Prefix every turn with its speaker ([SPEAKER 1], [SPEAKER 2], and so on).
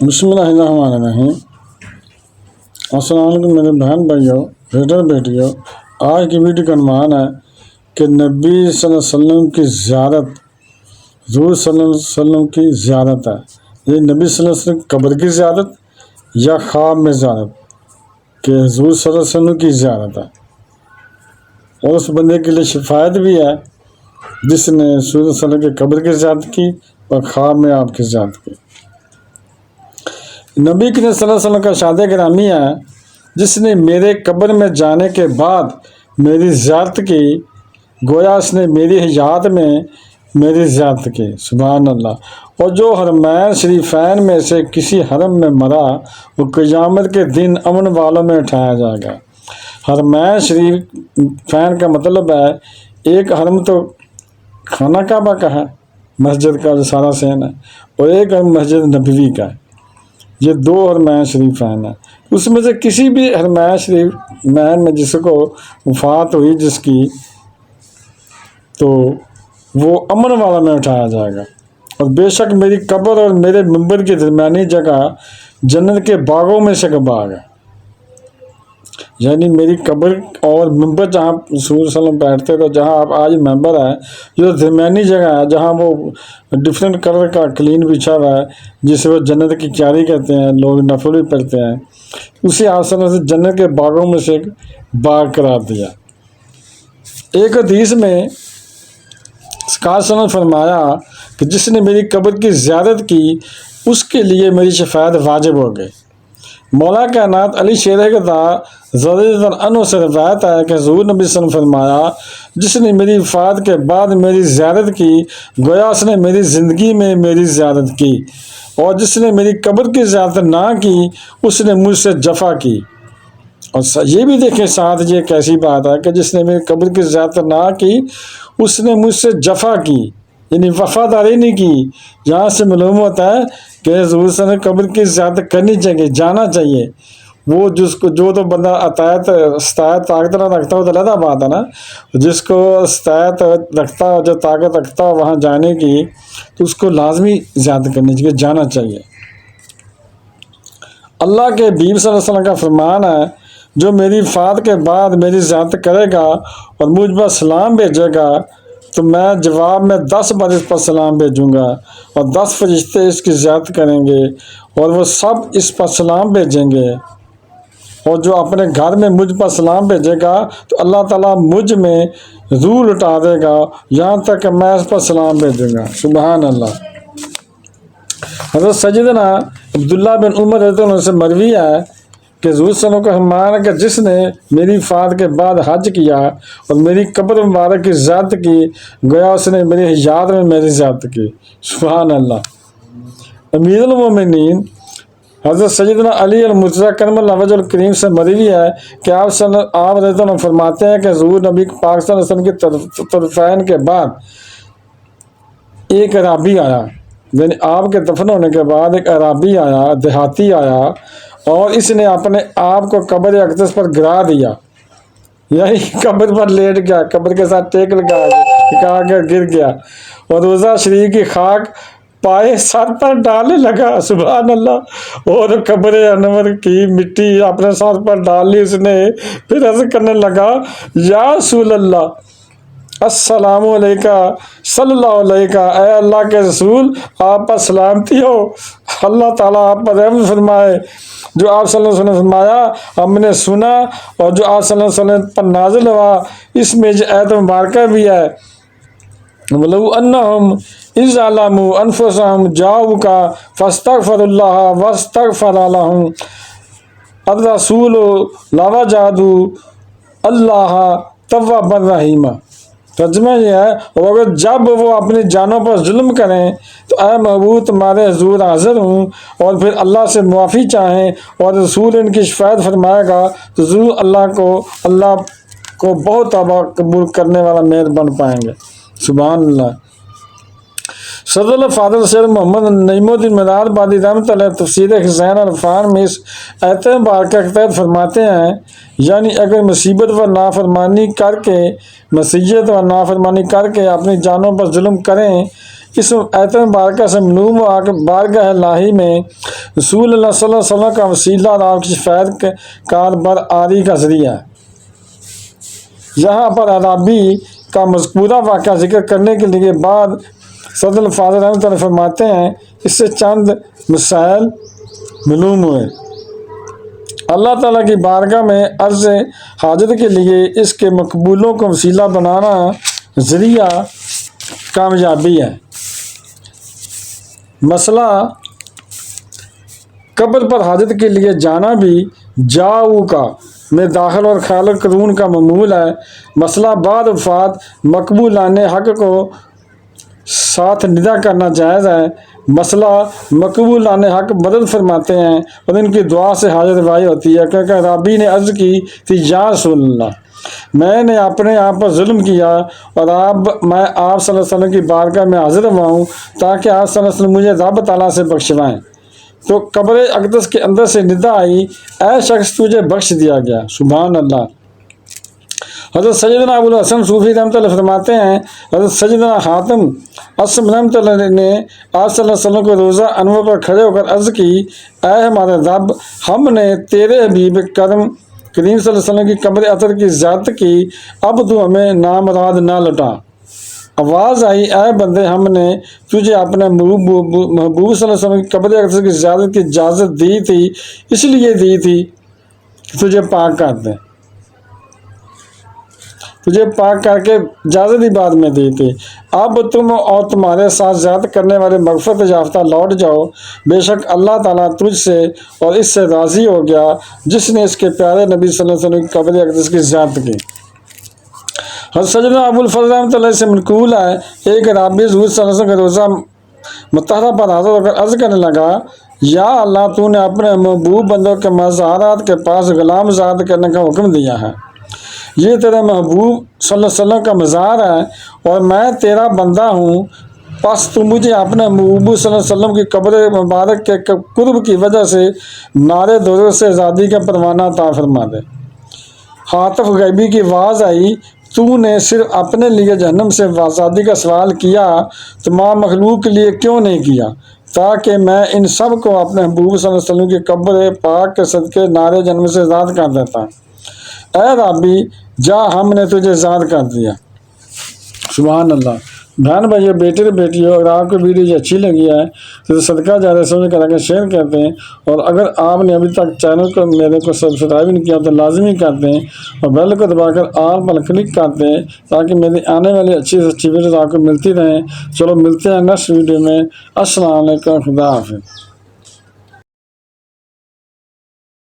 [SPEAKER 1] بسم اللہ الرحمن الرحیم۔ السلام علیکم میرے بہن بھائیوں، بیٹر بیٹیوں۔ آج کی ویڈیو کا عنوان ہے کہ نبی صلی اللہ علیہ وسلم کی زیارت، حضور صلی اللہ علیہ وسلم کی زیارت ہے۔ یہ نبی صلی اللہ علیہ وسلم قبر کی زیارت یا خواب میں زیارت، کہ حضور صلی اللہ علیہ وسلم کی زیارت ہے، اور اس بندے کے لیے شفاعت بھی ہے جس نے حضور صلی اللہ علیہ وسلم کی قبر کی زیارت کی اور خواب میں آپ کی زیارت کی۔ نبی کریم صلی اللہ علیہ وسلم کا ارشاد گرامی ہے، جس نے میرے قبر میں جانے کے بعد میری زیارت کی، گویا اس نے میری حیات میں میری زیارت کی۔ سبحان اللہ۔ اور جو حرمین شریفین میں سے کسی حرم میں مرا، وہ قیامت کے دن امن والوں میں اٹھایا جائے گا۔ حرمین شریفین کا مطلب ہے، ایک حرم تو خانہ کعبہ کا ہے، مسجد کا جو سارا سین ہے، اور ایک حرم مسجد نبوی کا ہے۔ یہ دو حرمین شریفین ہیں، اس میں سے کسی بھی حرمین شریفین میں جس کو وفات ہوئی جس کی، تو وہ امن والا میں اٹھایا جائے گا۔ اور بے شک میری قبر اور میرے منبر کی درمیانی جگہ جنت کے باغوں میں سے ایک باغ ہے۔ یعنی میری قبر اور منبر جہاں رسول صلی اللہ علیہ وسلم بیٹھتے تھے، جہاں آپ آج منبر ہے، جو درمیانی جگہ ہے جہاں وہ ڈفرینٹ کلر کا قلین بچھا ہوا ہے، جسے وہ جنت کی کیاری کہتے ہیں، لوگ نفل بھی پڑھتے ہیں، اسی آسن سے جنت کے باغوں میں سے ایک باغ قرار دیا۔ ایک حدیث میں نے فرمایا کہ جس نے میری قبر کی زیارت کی، اس کے لیے میری شفاعت واجب ہو گئی۔ مولا کائنات علی شیر رضی اللہ عنہ سے روایت ہے کہ حضور نبی صلی اللہ علیہ وسلم فرمایا، جس نے میری وفات کے بعد میری زیارت کی، گویا اس نے میری زندگی میں میری زیارت کی، اور جس نے میری قبر کی زیارت نہ کی، اس نے مجھ سے جفا کی۔ اور یہ بھی دیکھیں ساتھ، یہ کیسی بات ہے کہ جس نے میری قبر کی زیارت نہ کی، اس نے مجھ سے جفا کی، یعنی وفاداری نہیں کی۔ یہاں سے معلوم ہوتا ہے کہ حضور صلی اللہ علیہ وسلم قبر کی زیارت کرنی چاہیے، جانا چاہیے۔ وہ جو تو بندہ استطاعت طاقت نہ رکھتا ہو تو علیحدہ بات ہے نا، جس کو استطاعت رکھتا ہو، جو طاقت رکھتا ہو وہاں جانے کی، تو اس کو لازمی زیارت کرنی چاہیے، جانا چاہیے۔ اللہ کے حبیب صلی اللہ علیہ وسلم کا فرمان ہے، جو میری وفات کے بعد میری زیارت کرے گا اور مجھ پر سلام بھیجے گا، تو میں جواب میں 10 بار اس پر سلام بھیجوں گا، اور 10 فرشتے اس کی زیارت کریں گے، اور وہ سب اس پر سلام بھیجیں گے۔ اور جو اپنے گھر میں مجھ پر سلام بھیجے گا، تو اللہ تعالیٰ مجھ میں روح لٹا دے گا، یہاں تک کہ میں اس پر سلام بھیجوں گا۔ سبحان اللہ۔ حضرت سیدنا عبداللہ بن عمر رضی اللہ عنہ سے مروی ہے کہ حضور صلی اللہ علیہ وسلم کا فرمان ہے کہ جس نے میری وفات کے بعد حج کیا اور میری قبر مبارک کی زیارت کی، گویا اس نے میری حیات میں میری زیارت کی۔ سبحان اللہ۔ امیر المومنین حضرت سیدنا علی المرتضیٰ کرم اللہ وجہ الکریم سے مروی ہے کہ آپ رضی اللہ عنہ فرماتے ہیں کہ حضور نبی پاک صلی اللہ علیہ وسلم کے طرفین کے بعد ایک عرابی آیا، یعنی آپ کے دفن ہونے کے بعد ایک عرابی آیا، دیہاتی آیا، اور اس نے اپنے آپ کو قبر اقدس پر گرا دیا، یعنی قبر پر لیٹ گیا، قبر کے ساتھ ٹیک لگا کے گر گیا، اور روضہ شریف کی خاک پائے سر پر ڈالنے لگا۔ سبحان اللہ۔ اور قبر انور کی مٹی اپنے سر پر ڈال لی اس نے، پھر عرض کرنے لگا، یا رسول اللہ السلام علیکہ صلی اللہ علیہ، اے اللہ کے رسول آپ پر سلامتی ہو، اللہ تعالیٰ آپ پر رحم فرمائے۔ جو آپ صلی اللہ علیہ وسلم فرمایا ہم نے سنا، اور جو آپ صلی اللہ علیہ وسلم پر نازل ہوا، اس میں جو آیت مبارکہ بھی ہے، وَلَوْ أَنَّهُمْ إِذْ ظَلَمُوا أَنفُسَهُمْ جَاءُوكَ فَاسْتَغْفَرُوا اللَّهَ وَاسْتَغْفَرَ لَهُمْ الرَّسُولُ لَوَجَدُوا اللَّهَ تَوَّابًا رَحِيمًا۔ ترجمہ یہ ہے، اور اگر جب وہ اپنی جانوں پر ظلم کریں تو اے محبوب تمہارے حضور حاضر ہوں، اور پھر اللہ سے معافی چاہیں اور رسول ان کی شفاعت فرمائے گا، تو ضرور اللہ کو بہت توبہ قبول کرنے والا مہربان پائیں گے۔ سبحان اللہ۔ صدر الفاضل سید محمد نعیم الدین مراد بادی رحمۃ اللہ تفسیر حسین العرفان میں اس آیت مبارکہ کے تحت فرماتے ہیں، یعنی اگر مصیبت و نافرمانی کر کے اپنی جانوں پر ظلم کریں اس آیت مبارکہ سے معلوم ہوا کہ بارگاہ الہی میں رسول اللہ صلی اللہ علیہ وسلم کا وسیلہ اور آپ کی شفاعت کار برآری کا ذریعہ ہے۔ یہاں پر عرابی کا مذکورہ واقعہ ذکر کرنے کے لیے بعد صدر الفاضل رحمۃ اللہ فرماتے ہیں، اس سے چند مسائل معلوم ہوئے۔ اللہ تعالیٰ کی بارگاہ میں عرض حاجت کے لیے اس کے مقبولوں کو وسیلہ بنانا ذریعہ کامیابی ہے۔ مسئلہ قبر پر حاجت کے لیے جانا بھی جاؤ کا میں داخل اور خیال قرون کا معمول ہے۔ مسئلہ بعد وفات مقبولان حق کو ساتھ ندا کرنا جائز ہے۔ مسئلہ مقبولان حق مدد فرماتے ہیں اور ان کی دعا سے حاجت روائی ہوتی ہے، کیونکہ رابی نے عرض کی تھی، یا رسول اللہ، میں نے اپنے آپ پر ظلم کیا اور میں آپ صلی اللہ علیہ وسلم کی بارگاہ میں حاضر ہوا ہوں تاکہ آپ صلی اللہ علیہ وسلم مجھے رب تعالیٰ سے بخشوائیں۔ تو قبر اقدس کے اندر سے ندا آئی، اے شخص تجھے بخش دیا گیا۔ سبحان اللہ۔ حضرت سیدنا ابو الحسن صوفی رحمۃ اللہ فرماتے ہیں، حضرت سیدنا حاتم اسم رحمۃ اللہ نے آپ صلی اللہ علیہ وسلم کو روزہ انور پر کھڑے ہو کر عرض کی، اے ہمارے رب، ہم نے تیرے حبیب کریم صلی اللہ علیہ وسلم کی قبر اطہر کی زیارت کی، اب تو ہمیں نامراد نہ لٹا۔ آواز آئی، اے بندے، ہم نے تجھے اپنے محبوب صلی اللہ علیہ وسلم کی قبر اقدس کی زیارت کی اجازت دی تھی، اس لیے دی تھی کہ تجھے پاک کر دیں، تجھے پاک کر کے اجازت ہی بعد میں دی تھی۔ اب تم اور تمہارے ساتھ زیارت کرنے والے مغفرت یافتہ لوٹ جاؤ، بے شک اللہ تعالیٰ تجھ سے اور اس سے راضی ہو گیا جس نے اس کے پیارے نبی صلی اللہ علیہ وسلم کی قبر اقدس کی زیارت کی۔ حضرت سیدنا ابو الفضل رحمۃ اللہ سے منقول ہے، ایک رابی حضور صلی اللہ علیہ وسلم کا روزہ مطہرہ پر حاضر ہو کر عرض کرنے لگا، یا اللہ، تو نے اپنے محبوب بندوں کے مزارات کے پاس غلام زاد کرنے کا حکم دیا ہے، یہ تیرے محبوب صلی اللہ علیہ وسلم کا مزار ہے اور میں تیرا بندہ ہوں، پس تو مجھے اپنے محبوب صلی اللہ علیہ وسلم کی قبر مبارک کے قرب کی وجہ سے نارے دور سے آزادی کا پروانہ عطا فرما دے۔ حاطف غیبی کی آواز آئی، تو نے صرف اپنے لیے جہنم سے آزادی کا سوال کیا، تمام مخلوق کے لیے کیوں نہیں کیا، تاکہ میں ان سب کو اپنے محبوب صلی اللہ علیہ وسلم کی قبر پاک کے صدقے نارے جہنم سے آزاد کر دیتا۔ اے رابی، جا، ہم نے تجھے آزاد کر دیا۔ سبحان اللہ۔ بہن بھائیو، بیٹے اور بیٹیوں، اگر آپ کو ویڈیو یہ اچھی لگی ہے تو صدقہ جاریہ سمجھ کر کے شیئر کرتے ہیں، اور اگر آپ نے ابھی تک چینل کو میرے کو سبسکرائب نہیں کیا تو لازمی کرتے ہیں اور بیل کو دبا کر آل پر کلک کرتے ہیں تاکہ میری آنے والی اچھی سے اچھی ویڈیوز آپ کو ملتی رہیں۔ چلو ملتے ہیں نیکسٹ ویڈیو میں۔ السلام علیکم، خدا حافظ۔